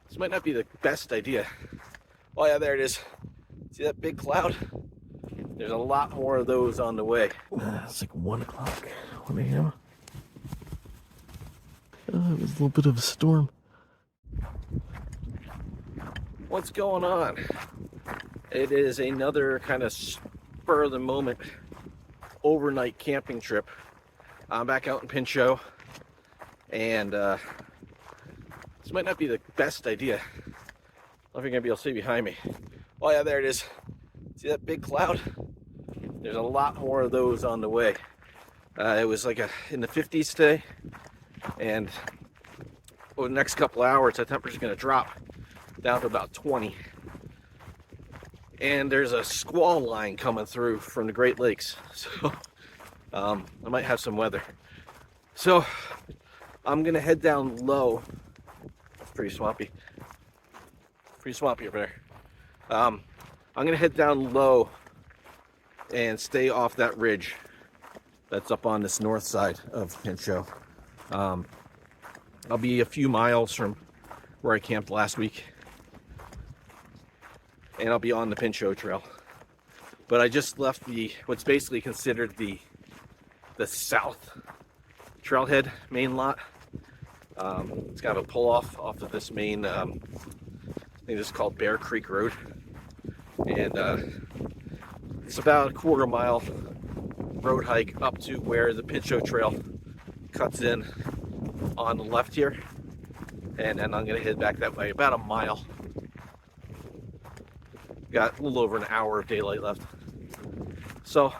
This might not be the best idea. Oh yeah, there it is. See that big cloud? There's a lot more of those on the way. It's like 1 o'clock, 1 a.m. It was a little bit of a storm. What's going on? It is another kind of spur of the moment overnight camping trip. I'm back out in Pinchot, and this might not be the best idea. I don't know if you're gonna be able to see behind me. Oh yeah, there it is. See that big cloud? There's a lot more of those on the way. It was like in the 50s today, and over the next couple of hours, the temperature's gonna drop down to about 20. And there's a squall line coming through from the Great Lakes, so I might have some weather. So I'm gonna head down low. It's pretty swampy over there. I'm gonna head down low and stay off that ridge that's up on this north side of Pinchot. I'll be a few miles from where I camped last week, and I'll be on the Pinchot Trail. But I just left what's basically considered the south trailhead main lot. It's got a pull off of this main, I think this is called Bear Creek Road, and it's about a quarter-mile road hike up to where the Pinchot Trail cuts in on the left here, and then I'm gonna head back that way about a mile. Got a little over an hour of daylight left, so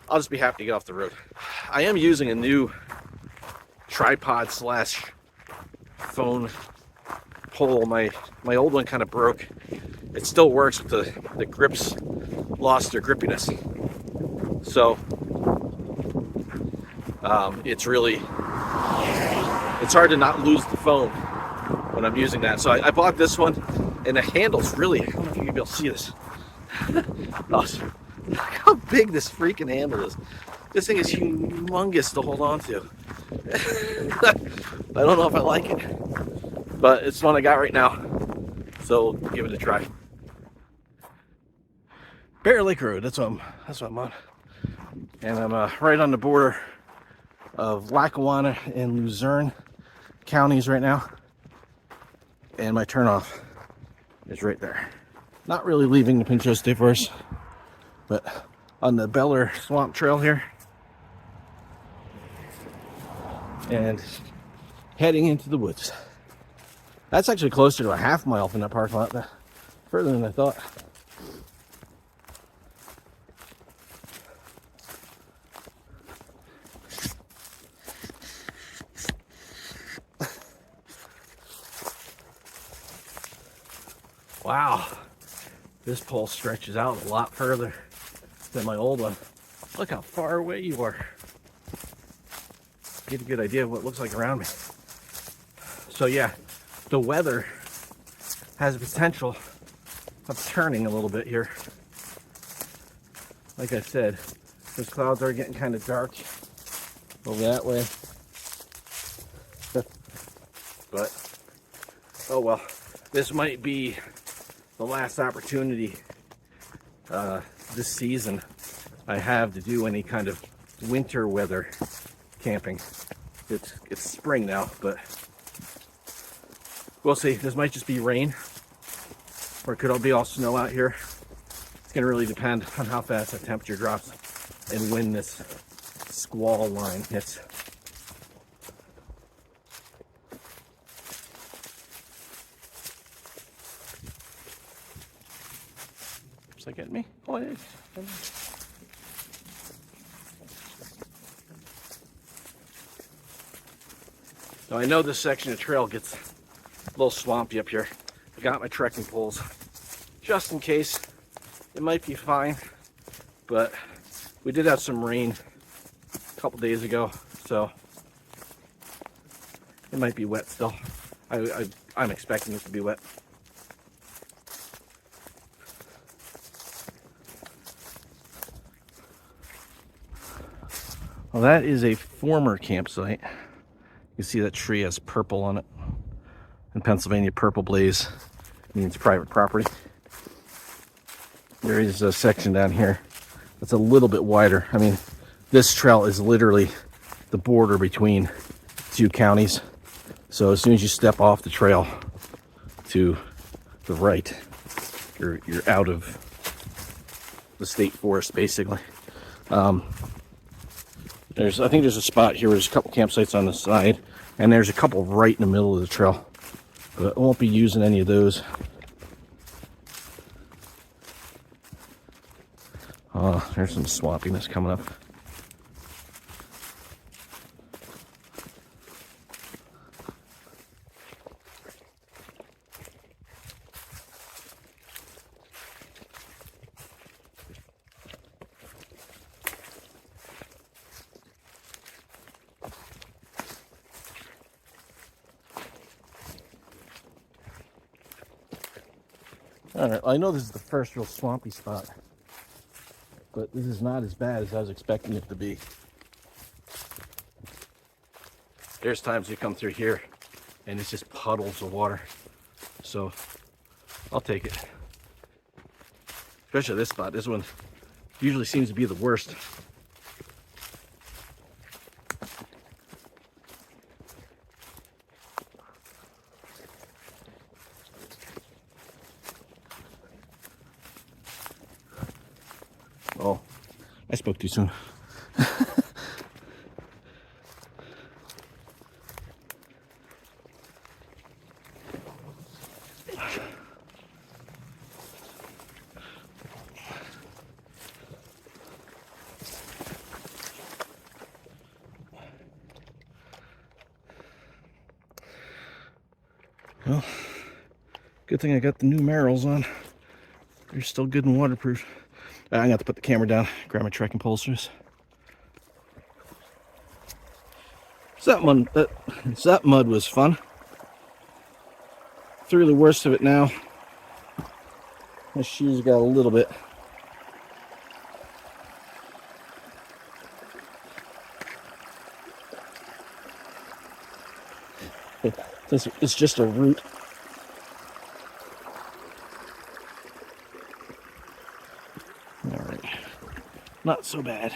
I'll just be happy to get off the road. I am using a new tripod slash phone pole. My old one kind of broke. It still works, but the grips lost their grippiness. So it's hard to not lose the phone when I'm using that. So I bought this one, and the handle's really, I don't know if you can be able to see this. Look how big this freaking handle is. This thing is humongous to hold on to. I don't know if I like it, but it's the one I got right now, so we'll give it a try. Bear Lake Road, that's what I'm on, and I'm right on the border of Lackawanna and Luzerne counties right now, and my turnoff is right there. Not really leaving the Pinchot State Forest, but on the Beller Swamp Trail here, and heading into the woods. That's actually closer to a half mile from that parking lot, further than I thought. Wow, this pole stretches out a lot further than my old one. Look how far away you are. Get a good idea of what it looks like around me. So yeah, the weather has the potential of turning a little bit here. Like I said, those clouds are getting kind of dark over that way. But, oh well, this might be the last opportunity this season I have to do any kind of winter weather camping. It's spring now, but we'll see. This might just be rain, or it could all be all snow out here. It's gonna really depend on how fast the temperature drops and when this squall line hits. Is that getting me? Oh, it is. Now I know this section of trail gets a little swampy up here. I got my trekking poles just in case. It might be fine, but we did have some rain a couple days ago, so it might be wet still. I'm expecting it to be wet. Well, that is a former campsite. You see that tree has purple on it. In Pennsylvania, purple blaze means private property. There is a section down here that's a little bit wider. I mean, this trail is literally the border between two counties. So as soon as you step off the trail to the right, you're out of the state forest, basically. I think there's a spot here where there's a couple campsites on the side, and there's a couple right in the middle of the trail, but I won't be using any of those. Oh, there's some swampiness coming up. All right, I know this is the first real swampy spot, but this is not as bad as I was expecting it to be. There's times you come through here and it's just puddles of water. So I'll take it. Especially this spot. This one usually seems to be the worst. Oh, I spoke too soon. Well, good thing I got the new Merrells on. They're still good and waterproof. I'm gonna have to put the camera down, grab my trekking poles. So that mud was fun. Through the worst of it now. My shoes got a little bit. It's just a root. All right, not so bad.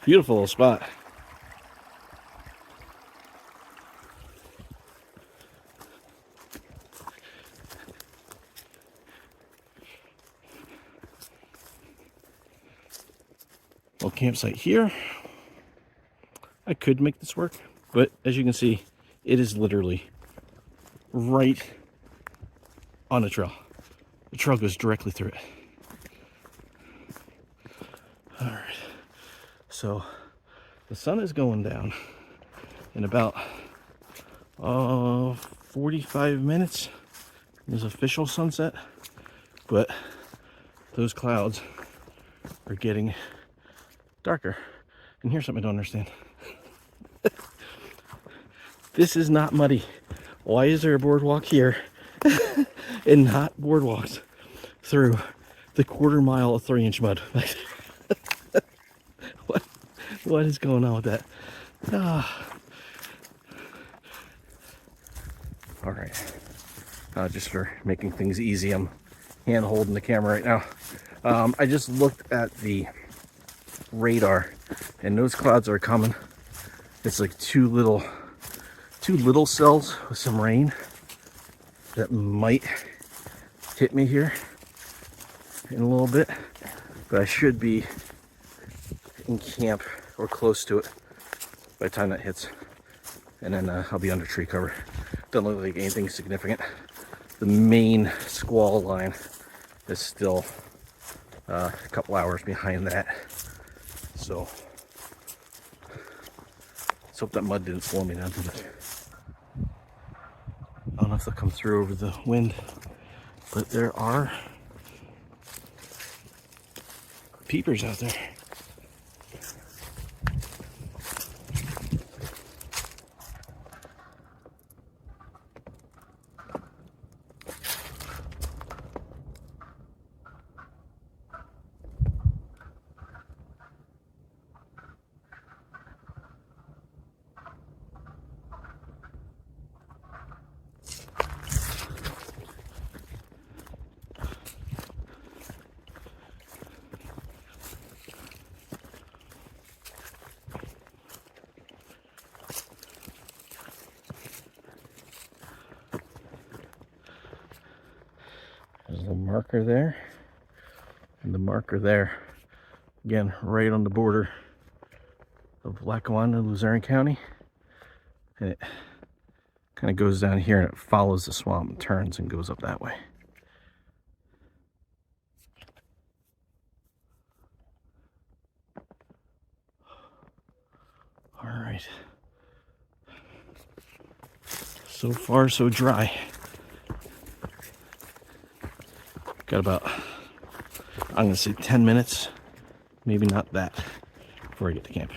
Beautiful little spot. Little campsite here. I could make this work, but as you can see, it is literally right on the trail. The trail goes directly through it. All right, so the sun is going down in about 45 minutes. There's official sunset, but those clouds are getting darker. And here's something I don't understand. This is not muddy. Why is there a boardwalk here and not boardwalks through the quarter-mile of 3-inch mud? What is going on with that? All right. Just for making things easy, I'm hand holding the camera right now. I just looked at the radar, and those clouds are coming. It's like two little cells with some rain that might hit me here in a little bit, but I should be in camp or close to it by the time that hits, and then I'll be under tree cover. Doesn't look like anything significant. The main squall line is still a couple hours behind that, so let's hope that mud didn't slow me down too much. I don't know if they'll come through over the wind, but there are peepers out there. There's a marker there, and the marker there, again, right on the border of Lackawanna and Luzerne County. And it kind of goes down here and it follows the swamp and turns and goes up that way. All right. So far, so dry. Got about, I'm gonna say 10 minutes, maybe not that, before I get to camp.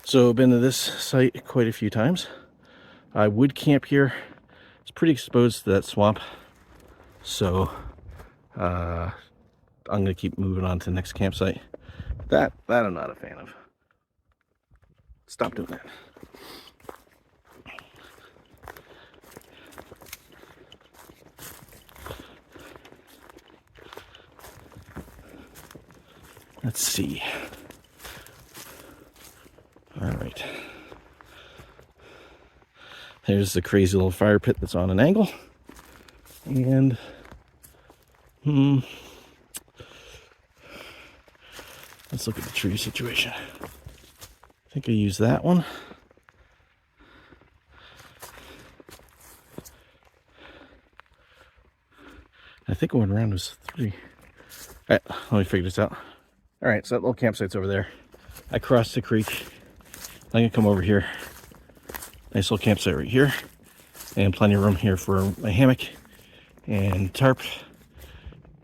So I've been to this site quite a few times. I would camp here. It's pretty exposed to that swamp. So I'm gonna keep moving on to the next campsite. That I'm not a fan of. Stop doing that. Let's see. All right. There's the crazy little fire pit that's on an angle. And let's look at the tree situation. I think I used that one. I think I went around was 3. All right, let me figure this out. All right, so that little campsite's over there. I crossed the creek. I'm gonna come over here. Nice little campsite right here. And plenty of room here for my hammock and tarp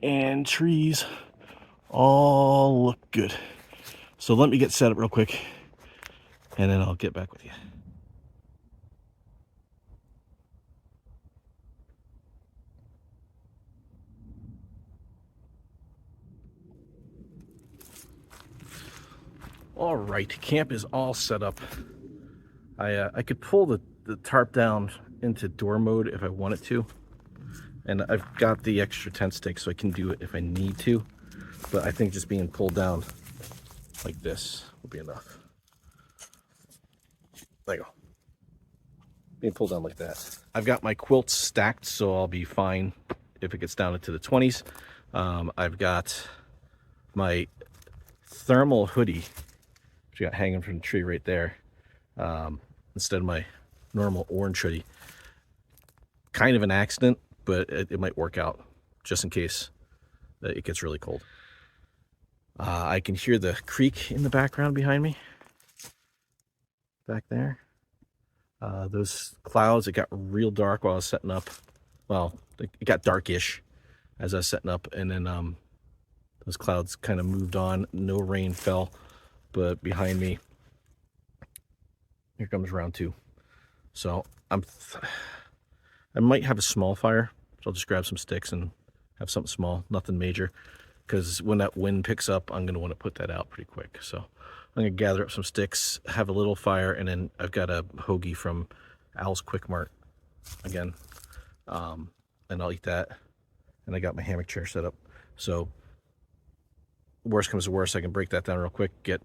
and trees. All look good. So let me get set up real quick and then I'll get back with you. All right, camp is all set up. I could pull the tarp down into door mode if I wanted to. And I've got the extra tent stakes so I can do it if I need to. But I think just being pulled down like this will be enough. There you go. Being pulled down like that. I've got my quilts stacked, so I'll be fine if it gets down into the 20s. I've got my thermal hoodie, which I got hanging from the tree right there, instead of my normal orange hoodie. Kind of an accident, but it might work out just in case it gets really cold. I can hear the creek in the background behind me. Back there. Those clouds, it got real dark while I was setting up. Well, it got darkish as I was setting up, and then those clouds kind of moved on. No rain fell, but behind me, here comes round 2. So I might have a small fire. So I'll just grab some sticks and have something small, nothing major, because when that wind picks up, I'm going to want to put that out pretty quick. So I'm going to gather up some sticks, have a little fire, and then I've got a hoagie from Al's Quick Mart again, and I'll eat that. And I got my hammock chair set up. So worst comes to worst, I can break that down real quick, get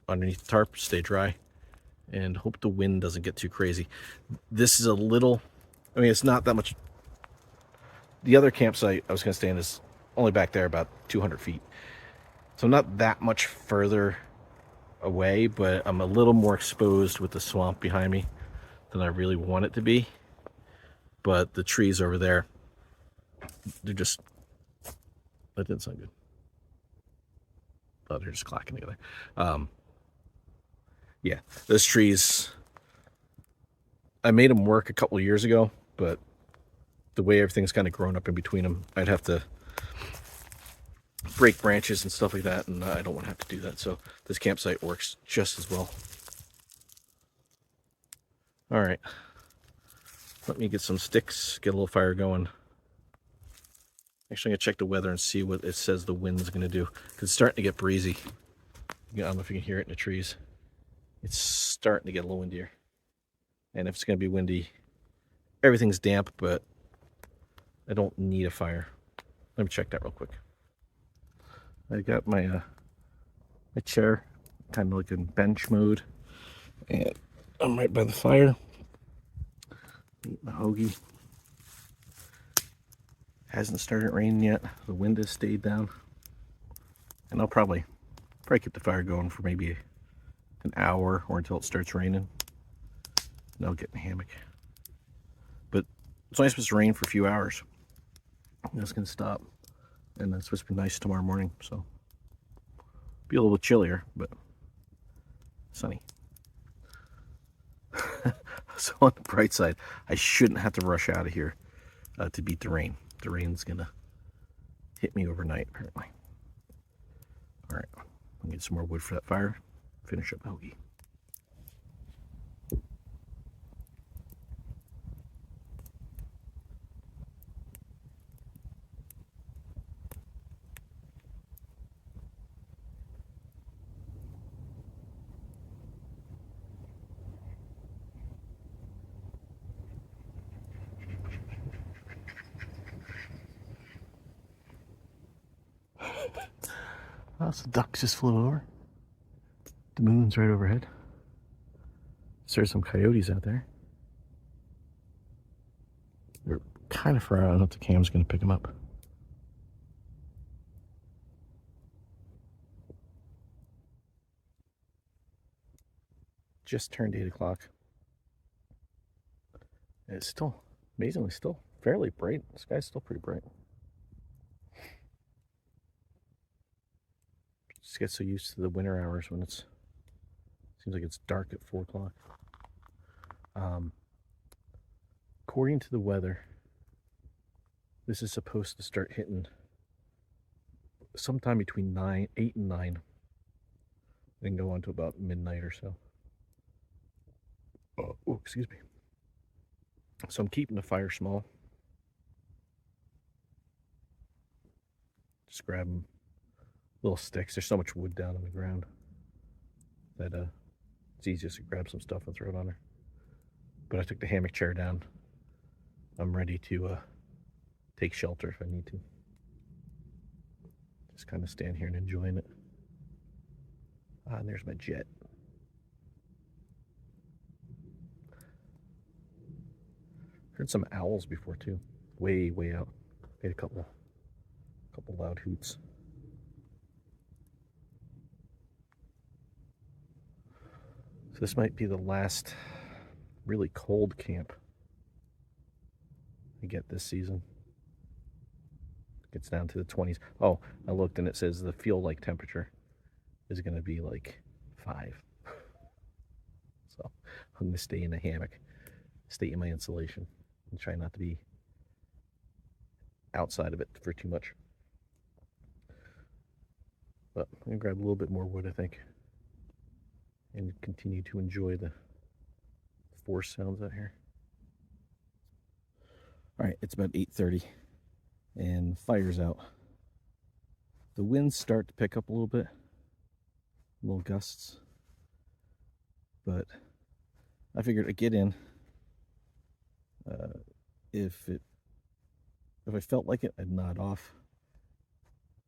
underneath the tarp, stay dry, and hope the wind doesn't get too crazy. This is a little, I mean, it's not that much. The other campsite I was going to stay in is only back there about 200 feet. So I'm not that much further away, but I'm a little more exposed with the swamp behind me than I really want it to be. But the trees over there, they're just, that didn't sound good. Oh, they're just clacking together. Yeah, those trees, I made them work a couple of years ago, but the way everything's kind of grown up in between them, I'd have to break branches and stuff like that, and I don't want to have to do that. So this campsite works just as well. All right, let me get some sticks, get a little fire going. Actually, I'm gonna check the weather and see what it says the wind's gonna do, because it's starting to get breezy. I don't know if you can hear it in the trees. It's starting to get a little windier. And if it's gonna be windy, everything's damp, but I don't need a fire. Let me check that real quick. I got my my chair kind of like in bench mode, and I'm right by the fire. Eat my hoagie. Hasn't started raining yet. The wind has stayed down. And I'll probably keep the fire going for maybe an hour or until it starts raining. And I'll get in the hammock. But it's only supposed to rain for a few hours. And it's going to stop. And it's supposed to be nice tomorrow morning. So be a little chillier, but sunny. So on the bright side, I shouldn't have to rush out of here to beat the rain. The rain's gonna hit me overnight, apparently. All right, I'll get some more wood for that fire. Finish up hoagie. Oh, some ducks just flew over. The moon's right overhead. There's some coyotes out there. They're kind of far out. I don't know if the cam's going to pick them up. Just turned 8 o'clock. It's still, amazingly, still fairly bright. The sky's still pretty bright. Just get so used to the winter hours when it's seems like it's dark at 4 o'clock. According to the weather, this is supposed to start hitting sometime between 8 and 9, and go on to about midnight or so. Oh, excuse me. So I'm keeping the fire small. Just grabbing little sticks. There's so much wood down on the ground that it's easiest to grab some stuff and throw it on there. But I took the hammock chair down. I'm ready to take shelter if I need to. Just kind of stand here and enjoying it. And there's my jet. Heard some owls before too. Way out. Made a couple loud hoots. So this might be the last really cold camp I get this season. It gets down to the 20s. Oh, I looked and it says the feel-like temperature is going to be like 5. So I'm going to stay in the hammock, stay in my insulation, and try not to be outside of it for too much. But I'm going to grab a little bit more wood, I think, and continue to enjoy the forest sounds out here. All right, it's about 8:30 and fire's out. The winds start to pick up a little bit, little gusts, but I figured I'd get in. If I felt like it, I'd nod off.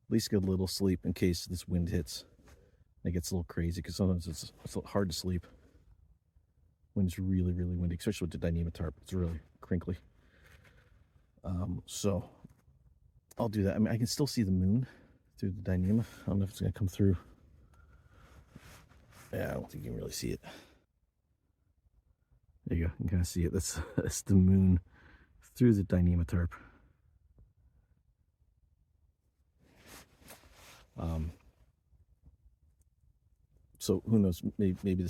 At least get a little sleep in case this wind hits. It gets a little crazy because sometimes it's hard to sleep when it's really windy, especially with the Dyneema tarp. It's really crinkly. So I'll do that. I mean, I can still see the moon through the Dyneema. I don't know if it's going to come through. Yeah, I don't think you can really see it. There you go. You can kind of see it. That's the moon through the Dyneema tarp. So who knows? Maybe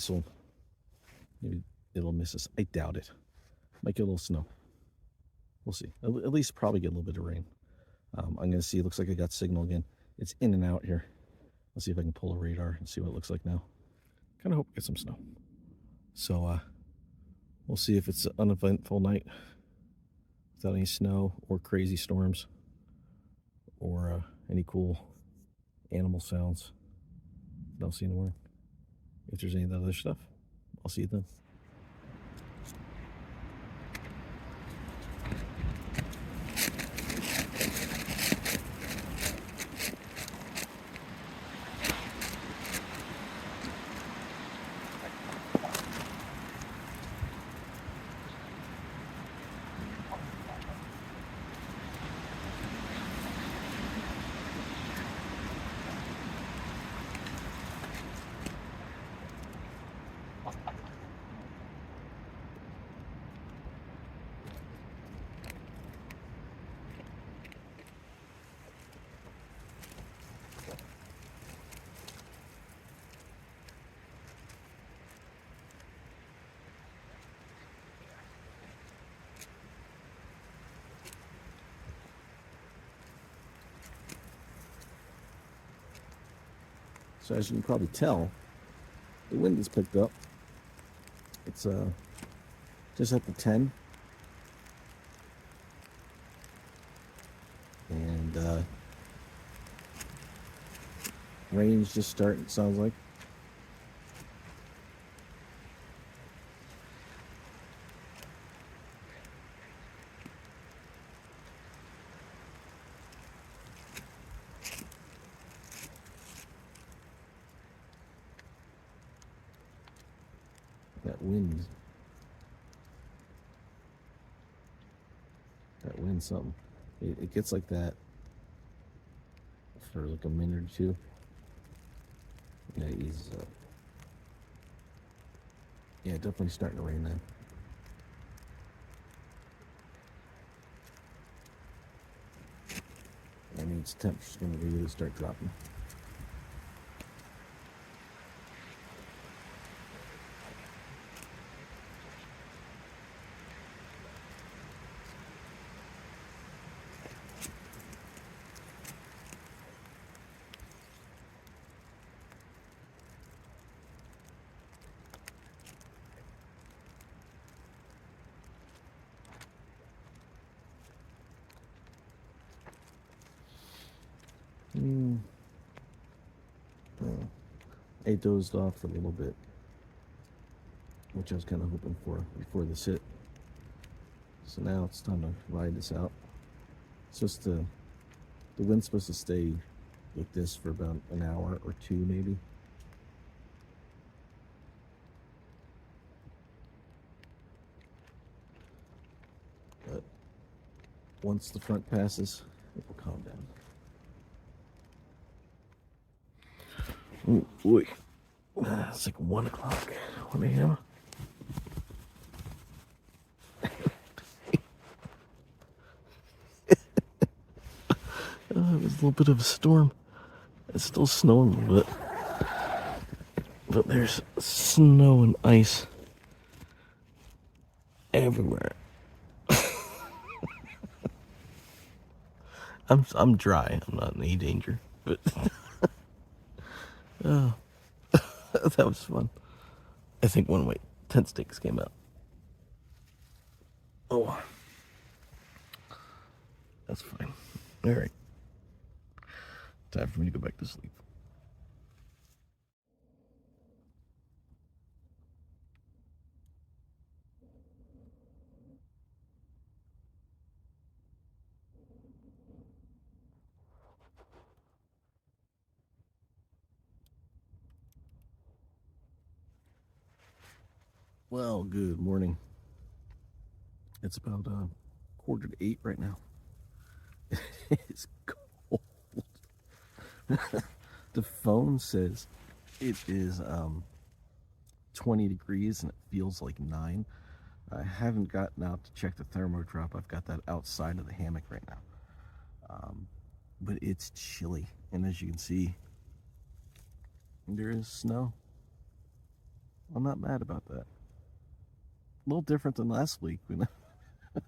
it'll miss us. I doubt it. Might get a little snow. We'll see. At least probably get a little bit of rain. I'm going to see. It looks like I got signal again. It's in and out here. Let's see if I can pull a radar and see what it looks like now. Kind of hope we get some snow. So we'll see if it's an uneventful night without any snow or crazy storms or any cool animal sounds that I'll see in the morning. If there's any of that other stuff, I'll see you then. So as you can probably tell, the wind has picked up. It's just at the 10. And rain's just starting, it sounds like. That wind something. It gets like that for like a minute or two. Yeah, it eases up. Yeah, definitely starting to rain now. That means temperature's going to really start dropping. I dozed off for a little bit, which I was kind of hoping for before this hit. So now it's time to ride this out. It's just the wind's supposed to stay like this for about an hour or two, maybe. But once the front passes, it will calm down. Oh boy, it's like 1 o'clock, 1 a.m. It was a little bit of a storm. It's still snowing a little bit, but there's snow and ice everywhere. I'm dry. I'm not in any danger, but oh, that was fun. I think one of my tent stakes came out. Oh, that's fine. All right, time for me to go back to sleep. Well, good morning. It's about 7:45 right now. It's cold. The phone says it is 20 degrees and it feels like 9. I haven't gotten out to check the thermo drop. I've got that outside of the hammock right now. But it's chilly, and as you can see, there is snow. I'm not mad about that. A little different than last week when I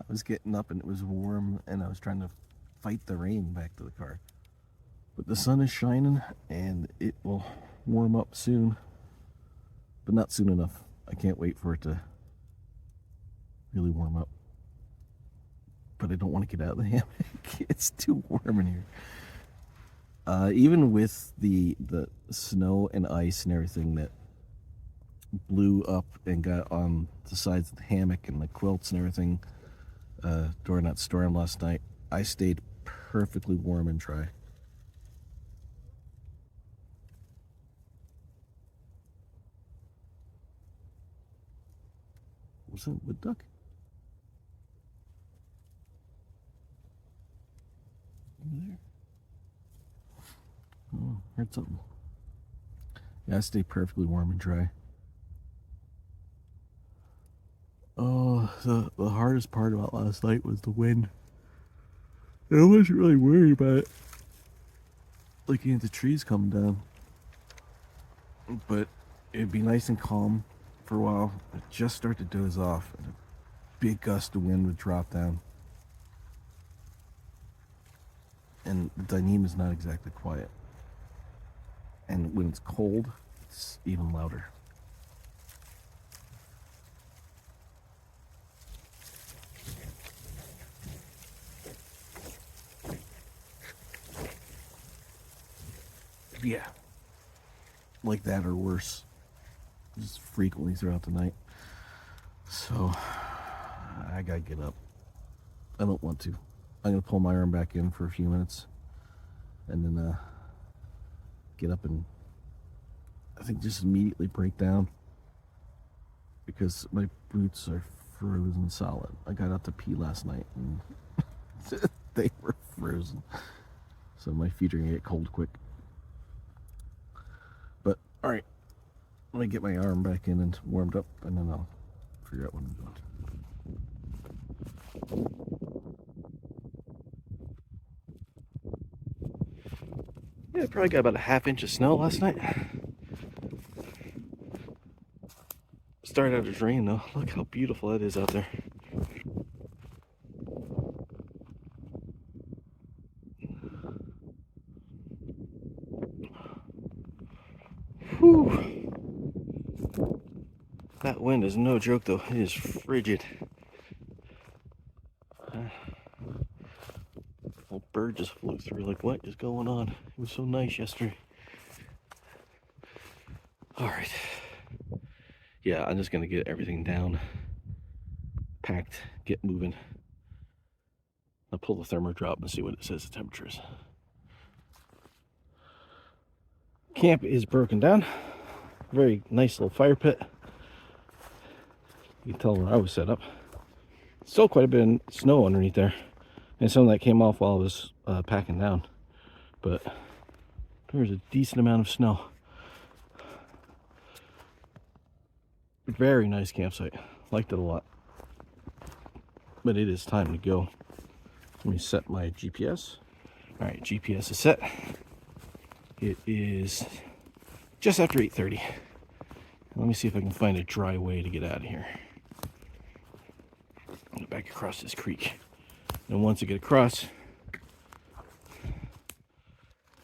was getting up and it was warm and I was trying to fight the rain back to the car. But the sun is shining and it will warm up soon, but not soon enough. I can't wait for it to really warm up. But I don't want to get out of the hammock. It's too warm in here. Even with the snow and ice and everything that blew up and got on the sides of the hammock and the quilts and everything during that storm last night, I stayed perfectly warm and dry. Was that a wood duck? Over there? Oh, heard something. Yeah, I stay perfectly warm and dry. Oh, the hardest part about last night was the wind. I wasn't really worried about it, looking at the trees coming down. But it'd be nice and calm for a while. I'd just start to doze off, and a big gust of wind would drop down. And the Dyneema is not exactly quiet. And when it's cold, it's even louder. Yeah, like that or worse, just frequently throughout the night. So I gotta get up. I don't want to. I'm gonna pull my arm back in for a few minutes and then get up and I think just immediately break down because my boots are frozen solid. I got out to pee last night and they were frozen, so my feet are gonna get cold quick. But all right, let me get my arm back in and warmed up, and then I'll figure out what I'm doing. Yeah, probably got about a ½ inch of snow last night. Started out as rain though. Look how beautiful that is out there. Whew. That wind is no joke though. It is frigid. Little bird just flew through. Like, what is going on? It was so nice yesterday. All right. Yeah, I'm just gonna get everything down, packed, get moving. I'll pull the thermodrop and see what it says the temperature is. Camp is broken down. Very nice little fire pit. You can tell where I was set up. Still quite a bit of snow underneath there. And some of that came off while I was packing down. But there's a decent amount of snow. Very nice campsite. Liked it a lot. But it is time to go. Let me set my GPS. All right, GPS is set. It is just after 8:30. Let me see if I can find a dry way to get out of here. Get back across this creek. And once I get across,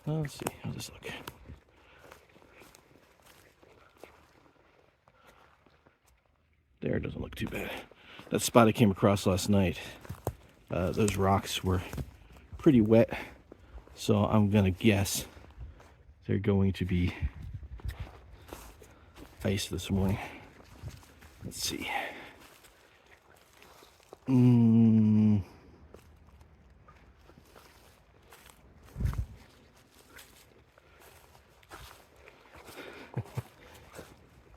let's see, how's this look? There, doesn't look too bad. That spot I came across last night, those rocks were pretty wet, so I'm gonna guess they're going to be ice this morning. Let's see.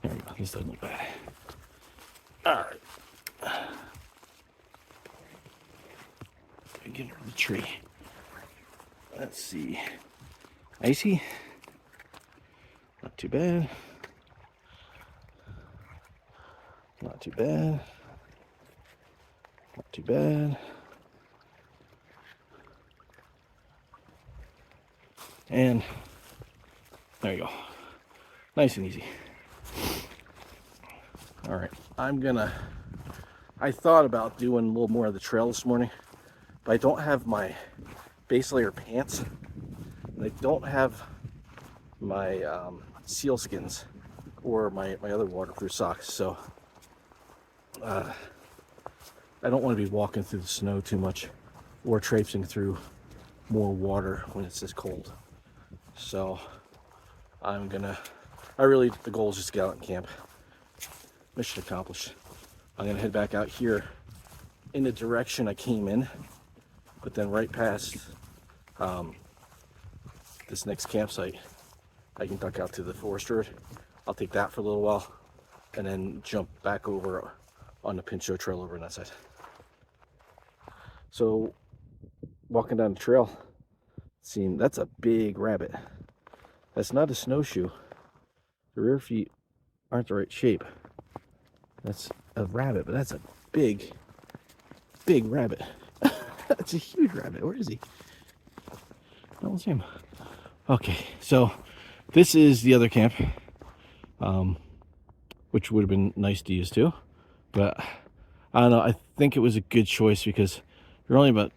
There we go. This doesn't look bad. All right. Get under the tree. Let's see. Icy. Not too bad. Not too bad. Not too bad. And there you go. Nice and easy. All right, I thought about doing a little more of the trail this morning, but I don't have my base layer pants, and I don't have my seal skins or my other waterproof socks, so I don't want to be walking through the snow too much or traipsing through more water when it's this cold. So the goal is just to get out and camp. Mission accomplished. I'm gonna head back out here in the direction I came in, but then right past this next campsite, I can duck out to the forest road. I'll take that for a little while and then jump back over on the Pinchot Trail over on that side. So walking down the trail, seeing that's a big rabbit. That's not a snowshoe. The rear feet aren't the right shape. That's a rabbit, but that's a big rabbit. That's a huge rabbit. Where is he? I don't see him. Okay, so this is the other camp, which would have been nice to use too, but I don't know. I think it was a good choice because you're only about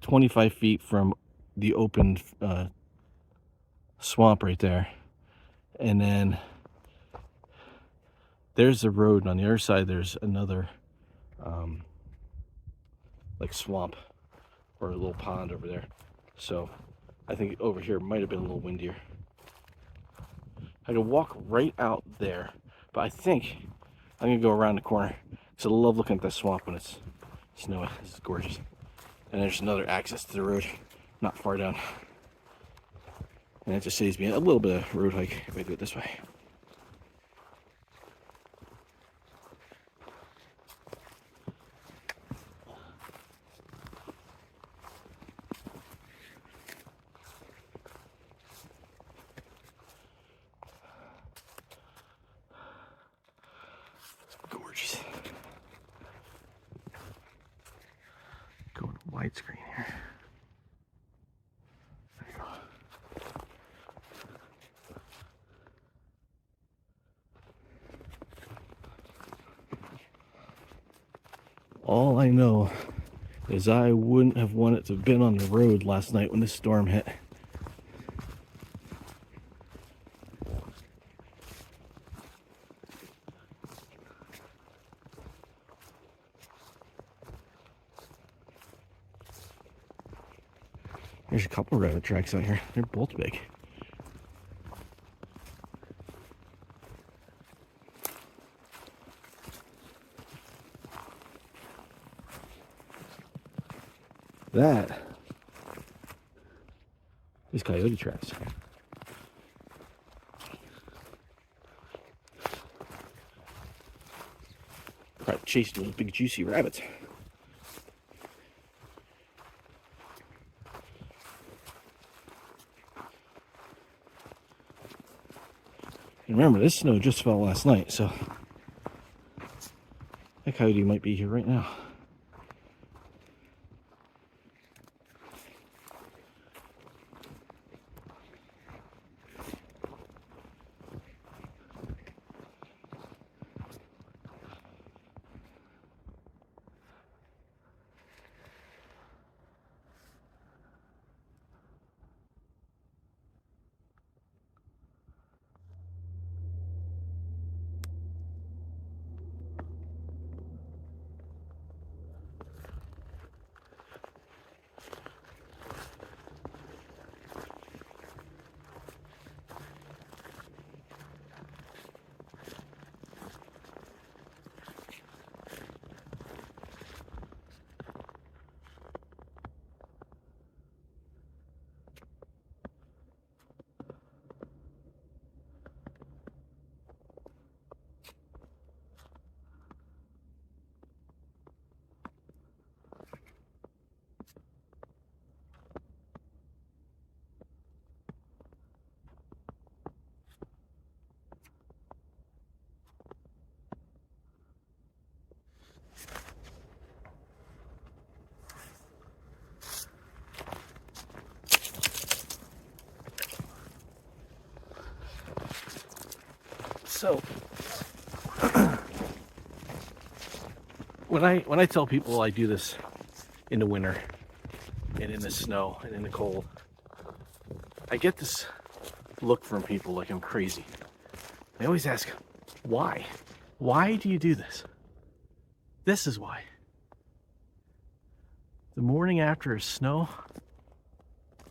25 feet from the open swamp right there, And then there's the road, and on the other side there's another like swamp or a little pond over there. So I think over here might have been a little windier. I could walk right out there, but I think I'm gonna go around the corner because I love looking at the swamp when it's snowy. This is gorgeous. And there's another access to the road not far down, and it just saves me a little bit of road hike if I do it this way. Gorgeous. Going widescreen here. There you go. All I know is I wouldn't have wanted to have been on the road last night when this storm hit. There's a couple of rabbit tracks out here. They're both big. That is coyote tracks. Probably chasing those big juicy rabbits. And remember, this snow just fell last night, so that coyote might be here right now. So when I tell people I do this in the winter and in the snow and in the cold, I get this look from people like I'm crazy. They always ask, why? Why do you do this? This is why. The morning after a snow,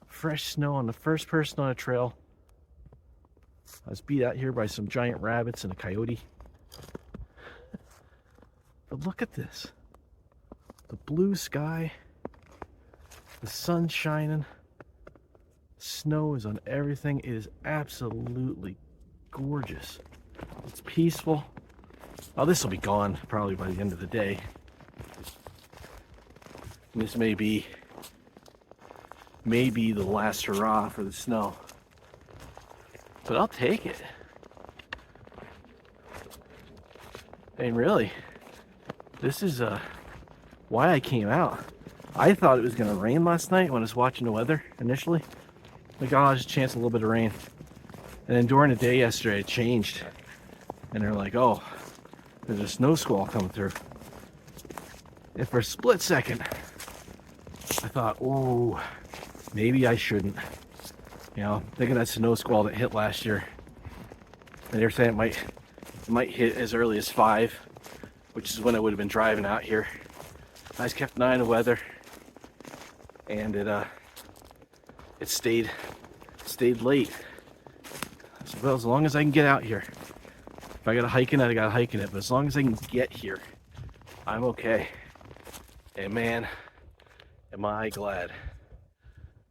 fresh snow on the first person on a trail, I was beat out here by some giant rabbits and a coyote. But look at this. The blue sky, the sun shining, snow is on everything. It is absolutely gorgeous. It's peaceful. Oh, this will be gone probably by the end of the day. And this may be the last hurrah for the snow. But I'll take it. I mean, really, this is why I came out. I thought it was going to rain last night when I was watching the weather initially. Like, oh, there's a chance of a little bit of rain. And then during the day yesterday, it changed. And they're like, oh, there's a snow squall coming through. And for a split second, I thought, oh, maybe I shouldn't. You know, think of that snow squall that hit last year. And they're saying it might hit as early as 5, which is when I would have been driving out here. I just kept an eye on the weather, and it stayed late. So, well, as long as I can get out here. If I gotta hike in it, I gotta hike in it. But as long as I can get here, I'm okay. And man, am I glad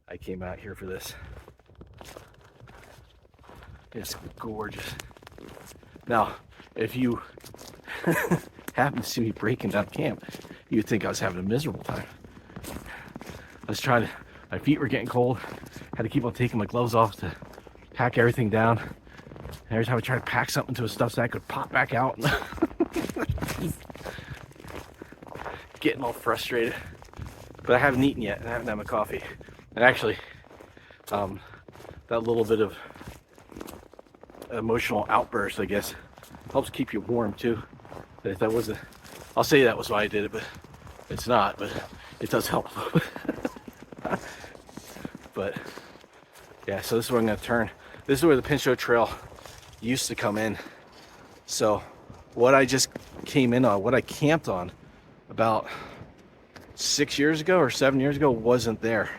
I came out here for this. It's gorgeous. Now, if you happen to see me breaking down camp, you'd think I was having a miserable time. I was trying to, my feet were getting cold. Had to keep on taking my gloves off to pack everything down. And every time I tried to pack something to a stuff so I could pop back out. Getting all frustrated. But I haven't eaten yet, and I haven't had my coffee. And actually, that little bit of emotional outburst, I guess, helps keep you warm too. If that wasn't, I'll say that was why I did it, but it's not, but it does help. But yeah, so this is where I'm gonna turn. This is where the Pinchot Trail used to come in. So what I just came in on, what I camped on about 6 years ago or 7 years ago wasn't there.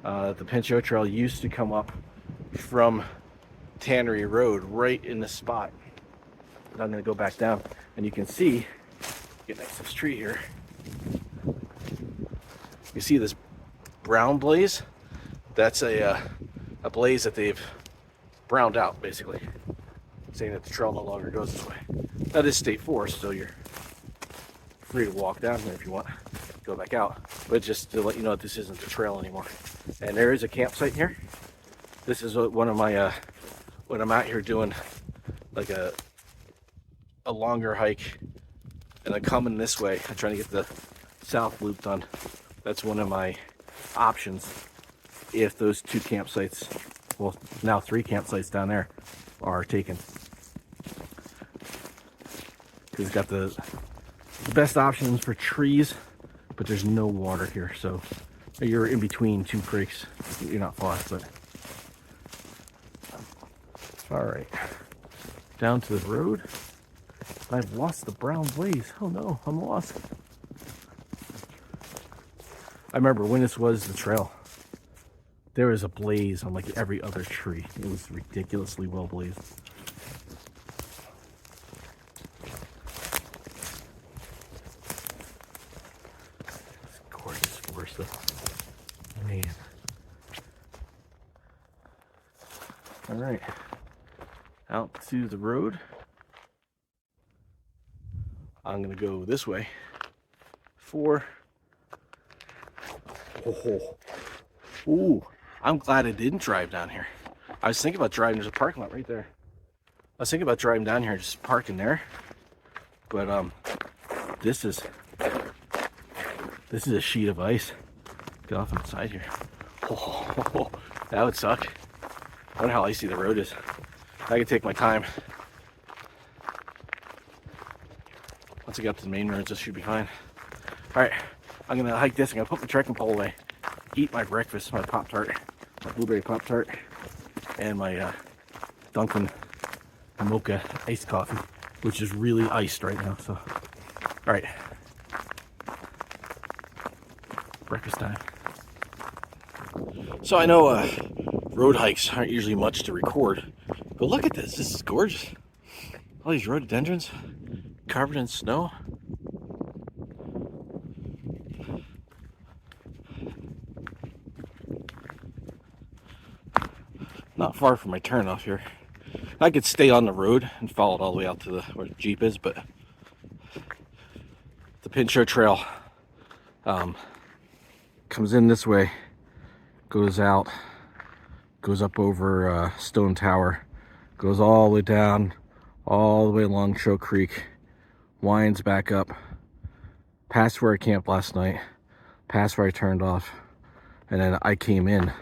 The Pinchot Trail used to come up from Tannery Road right in the spot. And I'm gonna go back down, and you can see, get next to this tree here, you see this brown blaze? That's a blaze that they've browned out, basically, saying that the trail no longer goes this way. That is state forest, so you're free to walk down here if you want, go back out. But just to let you know that this isn't the trail anymore. And there is a campsite here. This is one of my, when I'm out here doing like a longer hike and I'm coming this way, I'm trying to get the south loop done. That's one of my options if those 2 campsites, well, now 3 campsites down there are taken. Because it's got the best options for trees, but there's no water here, so you're in between 2 creeks. You're not far, but all right, down to the road. I've lost the brown blaze. Oh no, I'm lost. I remember when this was the trail, there was a blaze on like every other tree. It was ridiculously well blazed. It's gorgeous forest though. Man. All right. Out to the road. I'm gonna go this way for, ooh, I'm glad I didn't drive down here. I was thinking about driving, there's a parking lot right there. I was thinking about driving down here and just parking there. But this is a sheet of ice. Get off on the side here. Oh, that would suck. I wonder how icy the road is. I could take my time. Once I get up to the main roads, this should be fine. All right, I'm gonna hike this. I'm gonna put my trekking pole away, eat my breakfast, my Pop-Tart, my blueberry Pop-Tart, and my Dunkin' Mocha iced coffee, which is really iced right now. So, all right, breakfast time. So I know road hikes aren't usually much to record, but look at this. This is gorgeous. All these rhododendrons covered in snow. Not far from my turnoff here. I could stay on the road and follow it all the way out to where the Jeep is, but the Pinchot Trail comes in this way, goes out, goes up over Stone Tower, goes all the way down, all the way along Show Creek, winds back up, past where I camped last night, past where I turned off, and then I came in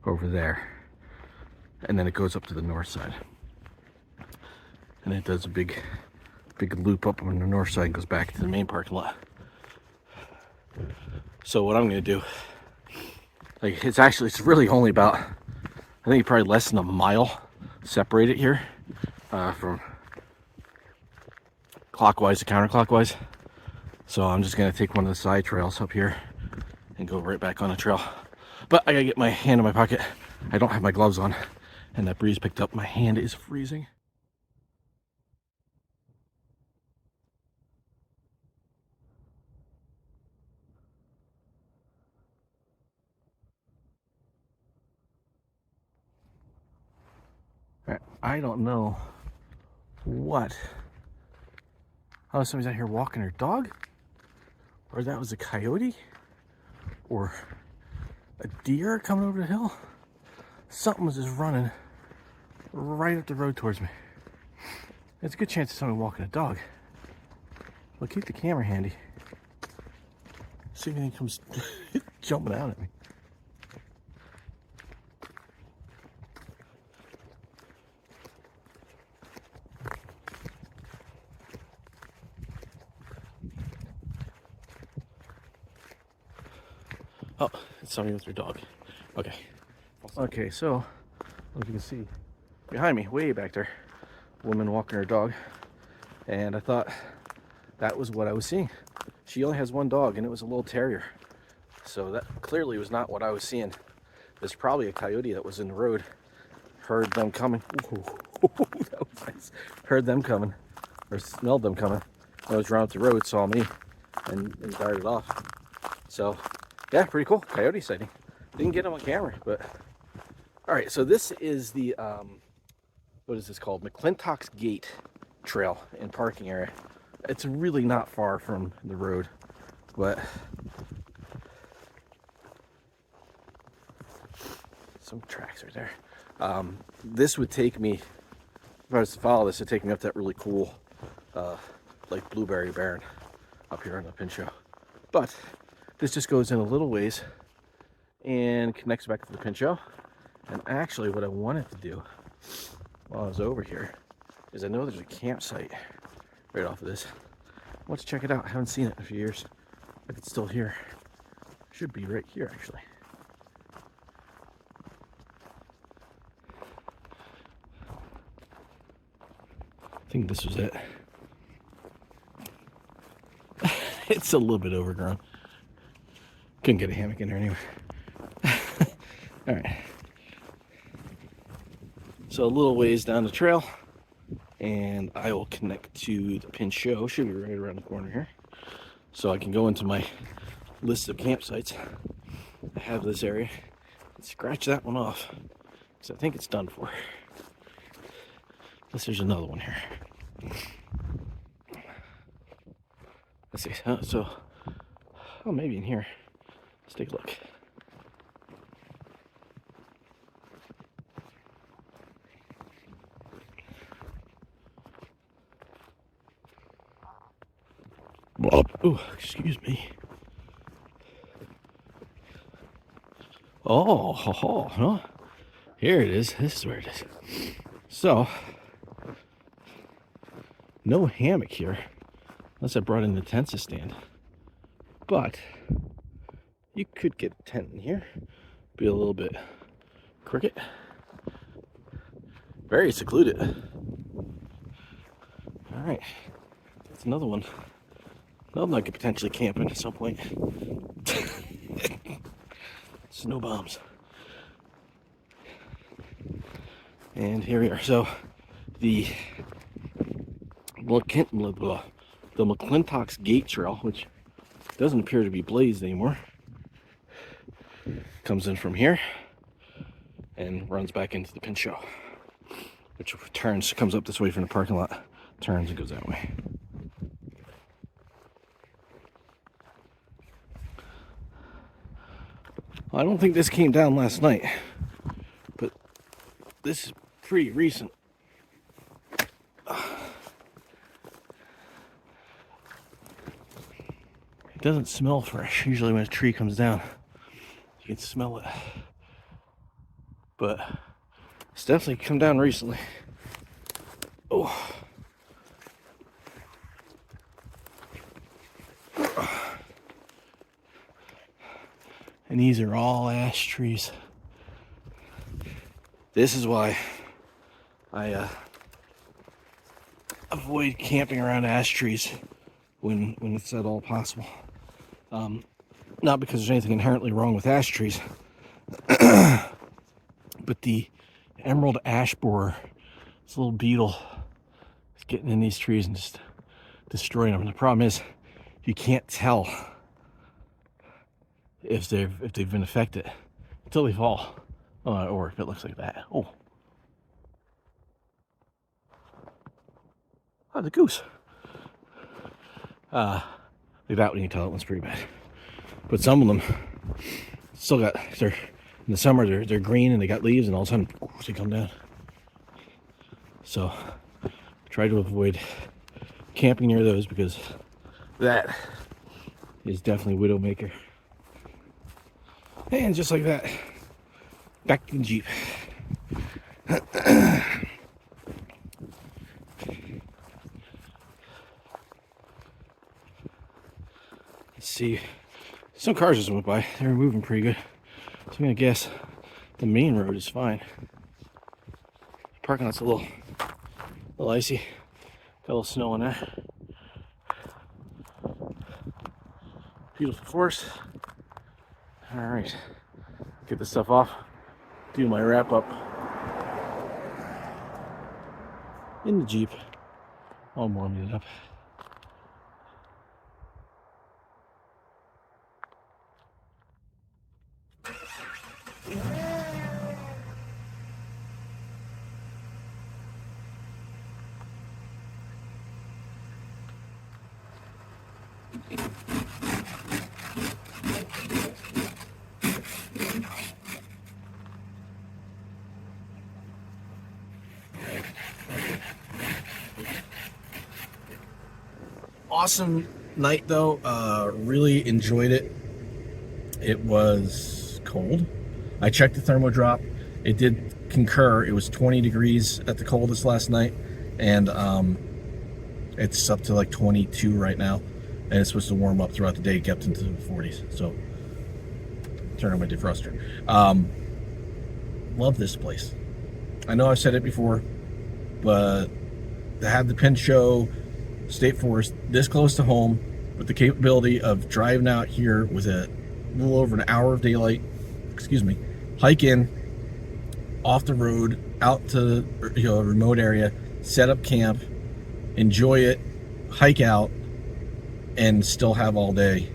over there, and then it goes up to the north side, and it does a big loop up on the north side and goes back to the main parking lot. So what I'm gonna do, like, it's really only about, I think probably less than a mile separated here, from clockwise to counterclockwise. So I'm just gonna take one of the side trails up here and go right back on the trail. But I gotta get my hand in my pocket. I don't have my gloves on, and that breeze picked up. My hand is freezing. I don't know what. Oh, somebody's out here walking their dog? Or that was a coyote? Or a deer coming over the hill? Something was just running right up the road towards me. There's a good chance of somebody walking a dog. Well, keep the camera handy. See if anything comes jumping out at me. Oh, it's somebody with their dog. Okay. Okay, so, as you can see, behind me, way back there, woman walking her dog. And I thought that was what I was seeing. She only has one dog, and it was a little terrier. So that clearly was not what I was seeing. There's probably a coyote that was in the road. Heard them coming. Ooh, that was nice. Heard them coming, or smelled them coming. I was running up the road, saw me, and darted off. So, yeah, pretty cool. Coyote sighting. Didn't get him on camera, but all right. So this is the what is this called? McClintock's Gate Trail and parking area. It's really not far from the road, but some tracks right there. This would take me, if I was to follow this, it'd take me up that really cool, like Blueberry Barren up here on the Pinchot. But this just goes in a little ways and connects back to the Pinchot. And actually what I wanted to do while I was over here is I know there's a campsite right off of this. Let's check it out. I haven't seen it in a few years. If it's still here. It should be right here actually. I think this was it. It's a little bit overgrown. Couldn't get a hammock in there anyway. All right. So a little ways down the trail, and I will connect to the Pinchot. Should be right around the corner here. So I can go into my list of campsites. I have this area. Scratch that one off, because I think it's done for. Unless there's another one here. Let's see. So, oh, maybe in here. Let's take a look. Oh, excuse me. Oh, no. Here it is. This is where it is. So, no hammock here, unless I brought in the tent to stand. But you could get a tent in here. Be a little bit crooked. Very secluded. All right, that's another one. Another one I could potentially camp in at some point. Snow bombs. And here we are. So the McClintock's Gate Trail, which doesn't appear to be blazed anymore, comes in from here and runs back into the Pinchot, which turns, comes up this way from the parking lot, turns and goes that way. I don't think this came down last night, but this is pretty recent. It doesn't smell fresh. Usually when a tree comes down, you can smell it. But it's definitely come down recently. Oh. And these are all ash trees. This is why I avoid camping around ash trees when it's at all possible. Not because there's anything inherently wrong with ash trees, but the emerald ash borer, this little beetle, is getting in these trees and just destroying them. And the problem is, you can't tell if they've been affected until they fall, or if it looks like that. Oh, the goose. Like that one, you can tell that one's pretty bad. But some of them still got, in the summer they're green and they got leaves, and all of a sudden they come down. So try to avoid camping near those, because that is definitely widowmaker. And just like that, back to the Jeep. Let's see. Some cars just went by. They were moving pretty good. So I'm gonna guess the main road is fine. Parking lot's a little icy. Got a little snow on that. Beautiful forest. All right, get this stuff off. Do my wrap up in the Jeep. I'm warming it up. Awesome night though. Really enjoyed it. It was cold. I checked the thermo drop. It did concur. It was 20 degrees at the coldest last night, and it's up to like 22 right now, and it's supposed to warm up throughout the day, kept into the 40s. So turn on my defroster. Love this place. I know I've said it before, but to have the Pinchot State Forest this close to home, with the capability of driving out here with a little over an hour of daylight, hike in, off the road, out to a remote area, set up camp, enjoy it, hike out, and still have all day.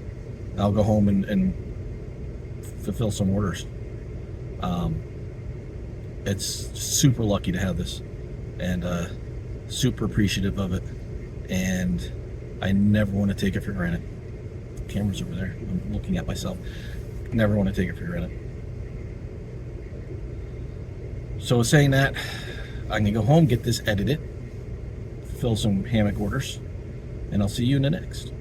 I'll go home and fulfill some orders. It's super lucky to have this, and super appreciative of it, and I never want to take it for granted. The camera's over there. I'm looking at myself. Never want to take it for granted. So saying that, I can go home, get this edited, fill some hammock orders, and I'll see you in the next.